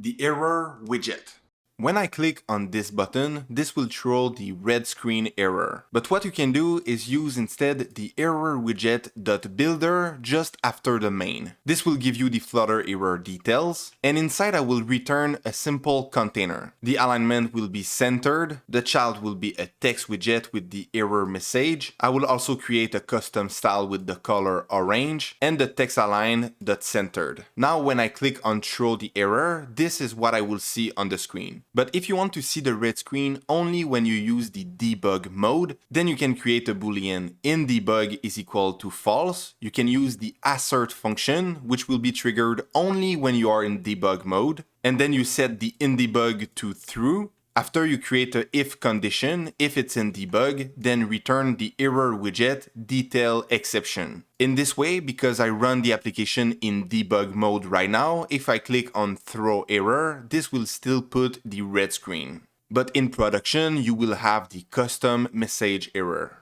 the error widget. When I click on this button, this will throw the red screen error. But what you can do is use instead the ErrorWidget.builder just after the main. This will give you the Flutter error details, and inside I will return a simple container. The alignment will be centered, the child will be a text widget with the error message. I will also create a custom style with the color orange, and the text align.centered. Now when I click on throw the error, this is what I will see on the screen. But if you want to see the red screen only when you use the debug mode, then you can create a boolean in debug is equal to false. You can use the assert function, which will be triggered only when you are in debug mode. And then you set the in debug to true. After you create a if condition, if it's in debug, then return the error widget detail exception. In this way, because I run the application in debug mode right now, if I click on throw error, this will still put the red screen. But in production, you will have the custom message error.